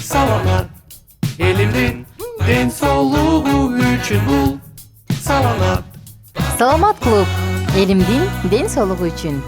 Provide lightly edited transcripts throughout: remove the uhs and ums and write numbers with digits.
Саламат элимдин ден соолугу үчүн бул саламат. Саламат клуб элимдин ден соолугу үчүн.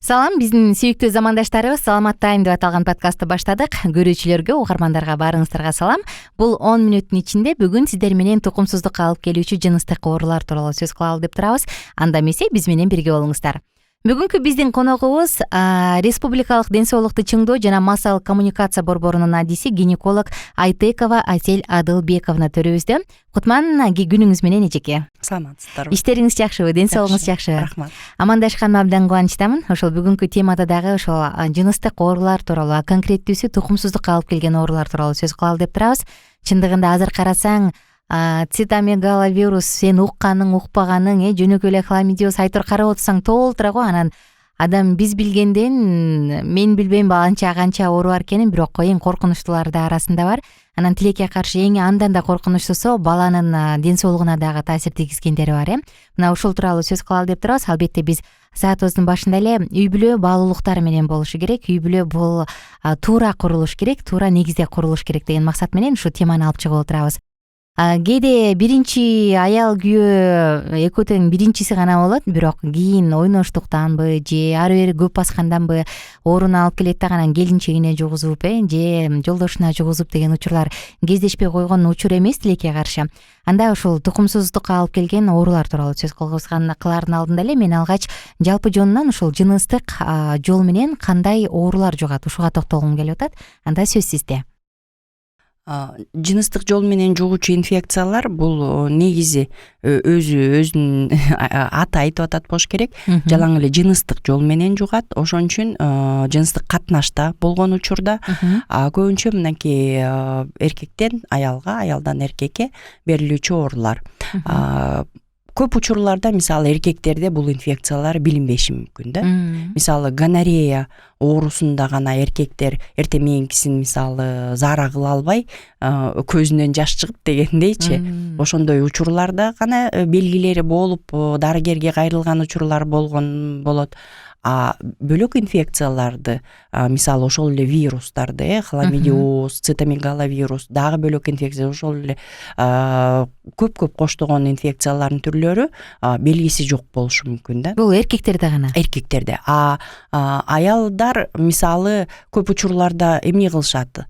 Салам, биздин сүйүктүү замандаштарыбыз, Саламат тайм деп аталган подкастты баштадык. Көрүүчүлөргө, угармандарга баарыңыздарга салам. Бул 10 мүнөттүн ичинде бүгүн сиздер менен тукумсуздукка алып келүүчү жыныстык оорулар тууралуу сөз кылалы деп турабыз. Анда эмесе биз менен бирге болуңуздар. Бүгүнкү биздин коногубуз Республикалык ден соолукту чыңдоо жана массалык коммуникация борборунун адиси гинеколог Айтекова Асель Адылбековна төрүбүздө. Кутман, күнүңүз менен эжеке. Саламатсыздарбы? Иштериңиз жакшыбы? Ден соолугуңуз жакшыбы? Рахмат. Амандашканыма абдан кубанычтамын. Ошол бүгүнкү темада дагы ошол жыныстык оорулар тууралуу, конкреттүүсү тукумсуздукка алып келген оорулар тууралуу сөз кылалы деп турабыз. Чындыгында азыр карасаң, цитомегаловирус сен укканың, укпаганың, жөнөкөй эле хламидиоз айтор карап отурсаң толтура го. Анан адам биз билгенден мен билбейм канча оору бар экенин, бирок эң коркунучтуулары да арасында бар. Анан тилекке каршы эң андан да коркунучтуусу баланын ден соолугуна дагы таасир тийгизгендери бар. Мына ушул тууралуу сөз кылалы деп турабыз. Албетте биз саатыбыздын башында эле үй бүлө баалуулуктар менен болушу керек. Үй бүлө бул туура курулуш керек, туура негизде курулуш керек деген максат менен ушу теманы алып чыгып отурабыз. Кээде биринчи аял күйөө экөөтөн биринчиси гана болот, бирок кийин ойноштуктанбы же ары бери көп басканданбы ооруну алып келет да анан келинчегине жугузуп, же жолдошуна жугузуп деген учурлар кездешпей койгон учур эмес тилекке каршы. Анда ушул тукумсуздукка алып келген оорулар тууралуу сөз кылаардын алдында эле мен алгач жалпы жонунан ушул жыныстык жол менен кандай оорулар жугат, ушуга токтолгум келип атат. Анда сөз сизде. Жыныстык жол менен жугуучу инфекциялар бул негизи өзүнүн аты айтып атат болуш керек. Жалаң эле жыныстык жол менен жугат. Ошон үчүн жыныстык катнашта болгон учурда көбүнчө мынакей эркектен аялга, аялдан эркекке берилүүчү оорулар. Көп учурларда мисалы эркектерде бул инфекциялар билинбеши мүмкүн да. Мисалы гонорея оорусунда гана эркектер эртең мененкисин мисалы заара кыла албай, көзүнөн жаш чыгып дегендейчи. Ошондой учурларда гана белгилери болуп, дарыгерге кайрылган учурлар болот. Бөлөк инфекцияларды, мисалы ошол эле вирустарды, хламидиоз, цитомегаловирус, дагы бөлөк инфекция, ошол эле көп коштогон инфекциялардын түрлөрү белгиси жок болушу мүмкүн да. Бул эркектерде гана? Эркектерде. Аялдар мисалы көп учурларда эмне кылышат?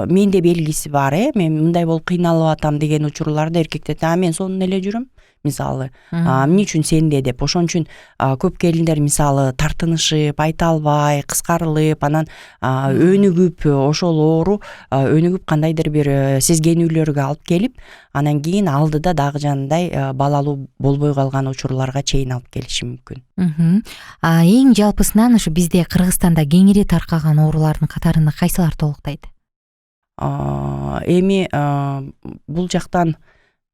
Менде белгиси бар, мен мындай болуп кыйналып атам деген учурларда эркектер мен сонун эле жүрөм. Мисалы, эмне үчүн сенде деп. Ошон үчүн көп келиндер мисалы тартынышып, айта албай, кыскарылып, анан өнүгүп, ошол оору өнүгүп кандайдыр бир сезгенүүлөргө алып келип, анан кийин алдыда дагы жанагындай балалуу болбой калган учурларга чейин алып келиши мүмкүн. Эң жалпысынан ушу бизде Кыргызстанда кеңири таркаган оорулардын катарында кайсылар толуктайт? Эми бул жактан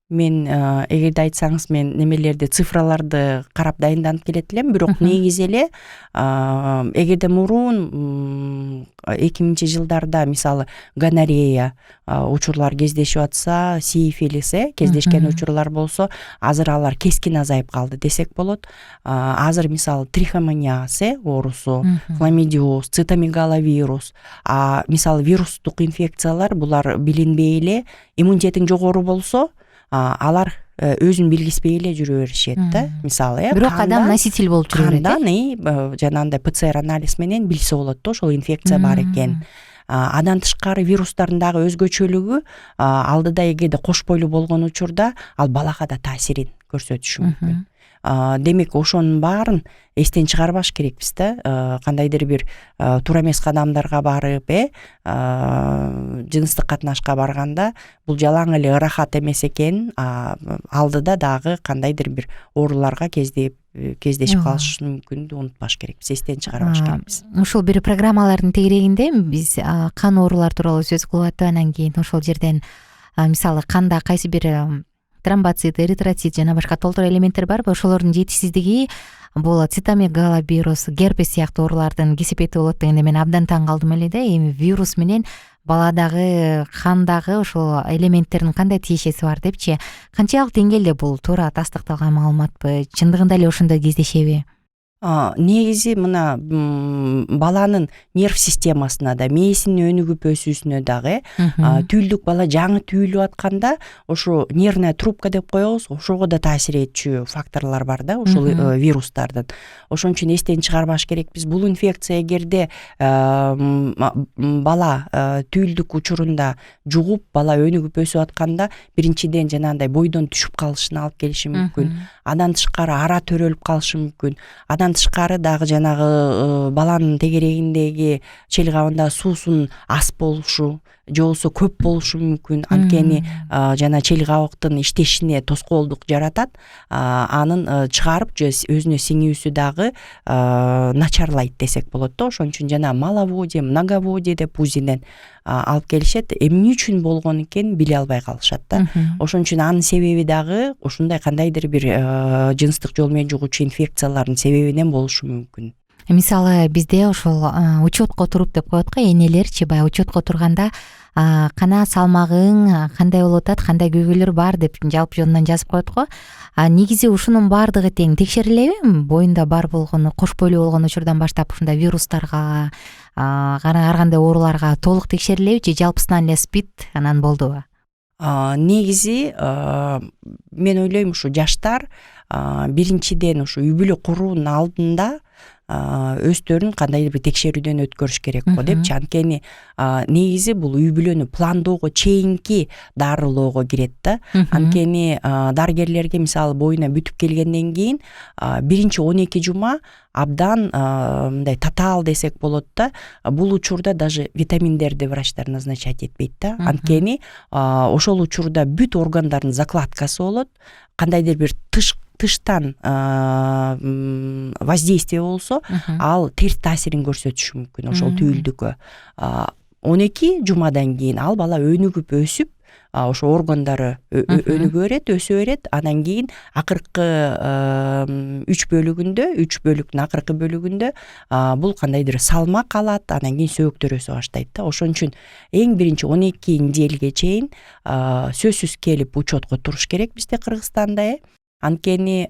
мен эгерде айтсаңыз, мен немелерди, цифраларды карап дайынданып келет элем, бирок негизи эле эгерде мурун 2000-жылдарда мисалы гонорея учурлар кездешип атса, сифилис кездешкен учурлар болсо, азыр алар кескин азайып калды десек болот. Азыр мисалы трихомониаз оорусу, хламидиоз, цитомегаловирус, мисалы вирустук инфекциялар булар билинбей эле, иммунитетиң жогору болсо, алар өзүн билгизбей эле жүрө беришет да. Мисалы, бирок адам носитель болуп жүрөт. Кандан жанагындай ПЦР анализ менен билсе болот да, ошол инфекция бар экен. Андан тышкары вирустардын дагы өзгөчөлүгү, алдыда эгерде кош бойлуу болгон учурда ал балага да таасирин көрсөтүшү мүмкүн. Демек ошонун баарын эстен чыгарбаш керекпиз да. Кандайдыр бир туура эмес кадамдарга барып, жыныстык катнашка барганда бул жалаң эле ырахат эмес экен, алдыда дагы кандайдыр бир ооруларга кездешип калышы мүмкүн. Унутпаш керекпиз, эстен чыгарбаш керекпиз. Ушул бир программалардын тегерегинде биз кан оорулар тууралуу сөз кылып аттып, анан кийин ошол жерден мисалы канда кайсы бир тромбоцит, эритроцит жана башка толтура элементтер барбы, ошолордун жетишсиздиги бул цитомегаловирус, герпес сыяктуу оорулардын кесепети болот дегенде мен абдан таң калдым эле да. Эми вирус менен баладагы кандагы ошол элементтердин кандай тиешеси бар депчи, канчалык деңгээлде бул туура тастыкталган маалыматпы, чындыгында эле ошондой кездешеби? Негизи мына баланын нерв системасына да, мээсинин өнүгүп өсүүсүнө дагы түйүлдүк бала жаңы түйүлүп атканда ошо нервная трубка деп коебуз, ошого да таасир этчү факторлор бар да, ушул вирустардын. Ошон үчүн эстен чыгарбаш керекпиз. Бул инфекция эгерде бала түйүлдүк учурунда жугуп, бала өнүгүп өсүп атканда биринчиден жанагындай бойдон түшүп калышына алып келиши мүмкүн. Андан тышкары ара төрөлүп калышы мүмкүн. Андан тышкары дагы жанагы баланын тегерегиндеги чел кабында суусунун аз болушу же болбосо көп болушу мүмкүн. Анткени жана чел кабыктын иштешине тоскоолдук жаратат. Анын чыгарып же өзүнө сиңүүсү дагы начарлайт десек болот да. Ошон үчүн жана маловодие, многоводие деп УЗИден алып келишет. Эмне үчүн болгон экенин биле албай калышат да. Ошон үчүн анын себеби дагы ушундай кандайдыр бир жыныстык жол менен жугуучу инфекциялардын себебинен болушу мүмкүн. Мисалы бизде ошол учетко туруп деп коет го, энелерчи баягы учетко турганда кана салмагың кандай болуп атат, кандай көйгөйлөр бар деп жалпы жонунан жазып коет го. Негизи ушунун баардыгы тең текшерилеби? Боюнда бар болгону, кош бойлуу болгон учурдан баштап ушундай вирустарга, ар кандай ооруларга толук текшерилеби же жалпысынан эле спид анан болдубу? Негизи мен ойлойм ушу жаштар биринчиден ушу үй бүлө куруунун алдында өздөрүн кандайдыр бир текшерүүдөн өткөрүш керек го депчи. Анткени негизи бул үй бүлөнү пландоого чейинки дарылоого кирет да. Анткени дарыгерлерге мисалы боюна бүтүп келгенден кийин биринчи 12 жума абдан мындай татаал десек болот да. Бул учурда даже витаминдерди врачтар назначать этпейт да. Анткени ошол учурда бүт органдардын закладкасы болот. Кандайдыр бир тыштан воздействие болсо, ал терс таасирин көрсөтүшү мүмкүн ошол түйүлдүккө. 12 жумадан кийин ал бала өнүгүп өсүп, ошо органдары өнүгө берет, өсө берет. Андан кийин акыркы 3 бөлүктүн акыркы бөлүгүндө бул кандайдыр салмак алат, андан кийин сөөктөр өсө баштайт да. Ошон үчүн эң биринчи 12 неделге чейин сөзсүз келип учетко туруш керек бизде Кыргызстанда. Анткени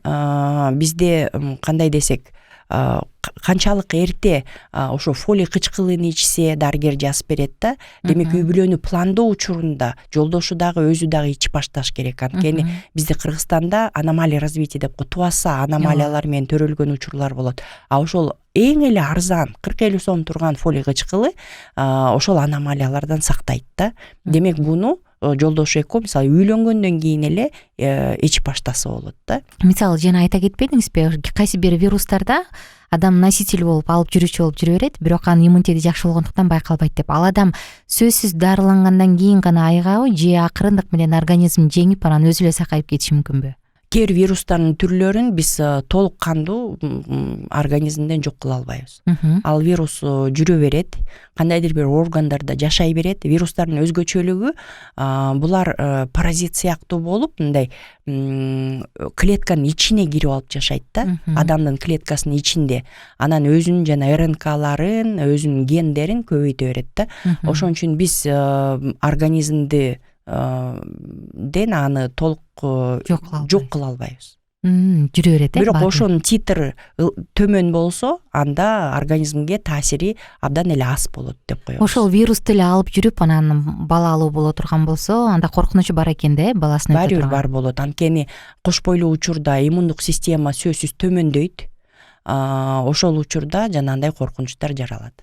бизде кандай десек, канчалык эрте ошо фолий кычкылын ичсе дарыгер жазып берет да. Демек үй бүлөнү пландоо учурунда жолдошу дагы өзү дагы ичип башташ керек. Анткени бизде Кыргызстанда аномалия развития деп туаса аномалиялар менен төрөлгөн учурлар болот. Ошол эң эле арзан 40-50 сом турган фолий кычкылы ошол аномалиялардан сактайт да. Демек буну жолдошу экөө мисалы үйлөнгөндөн кийин эле ичип баштаса болот да. Мисалы жана айта кетпедиңизби, кайсы бир вирустарда адам носитель болуп алып жүрүүчү болуп жүрө берет, бирок анын иммунитети жакшы болгондуктан байкалбайт деп. Ал адам сөзсүз дарылангандан кийин гана айыгабы же акырындык менен организм жеңип анан өзү эле сакайып кетиши мүмкүнбү? Кээ бир вирустардын түрлөрүн биз толук кандуу организмден жок кыла албайбыз. Ал вирус жүрө берет, кандайдыр бир органдарда жашай берет. Вирустардын өзгөчөлүгү булар паразит сыяктуу болуп, мындай клетканын ичине кирип алып жашайт да. Адамдын клеткасынын ичинде. Анан өзүнүн жана РНКларын, өзүнүн гендерин көбөйтө берет да. Ошон үчүн биз организмди аны толук жок кыла албайбыз. Жүрө берет. Бирок ошонун титри төмөн болсо, анда организмге таасири абдан эле аз болот деп коебуз. Ошол вирусту эле алып жүрүп, анан балалуу боло турган болсо, анда коркунучу бар экен да, баласын өтө турган. Бар болот. Анткени кош бойлуу учурда иммундук система сөзсүз төмөндөйт. Ошол учурда жанагындай коркунучтар жаралат.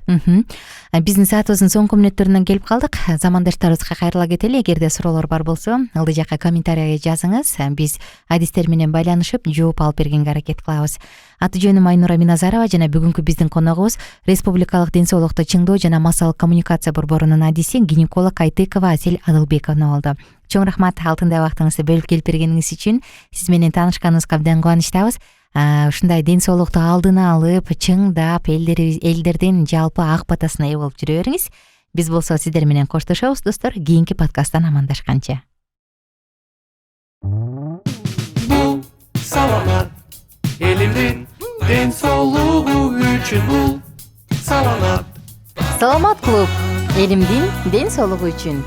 Биздин саатыбыздын соңку мүнөттөрүнөн келип калдык. Замандаштарыбызга кайрыла кетели. Эгерде суроолор бар болсо, ылдый жакка комментарийге жазыңыз. Биз адистер менен байланышып, жооп алып бергенге аракет кылабыз. Аты жөнүм Айнура Миназарова жана бүгүнкү биздин коногубуз Республикалык ден соолукту чыңдоо жана массалык коммуникация борборунун адиси гинеколог Айтыкова Асель Адылбековна болду. Чоң рахмат алтындай убактыңызды бөлүп келип бергениңиз үчүн. Сиз менен таанышканыбызга абдан кубанычтабыз. Ушундай ден соолукту алдына алып, чыңдап, элдердин жалпы ак батасына ээ болуп жүрө бериңиз. Биз болсо сиздер менен коштошобуз, достор. Кийинки подкасттан амандашканча. Бул саламат элимдин ден соолугу үчүн бул саламат. Саламат клуб элимдин ден соолугу үчүн.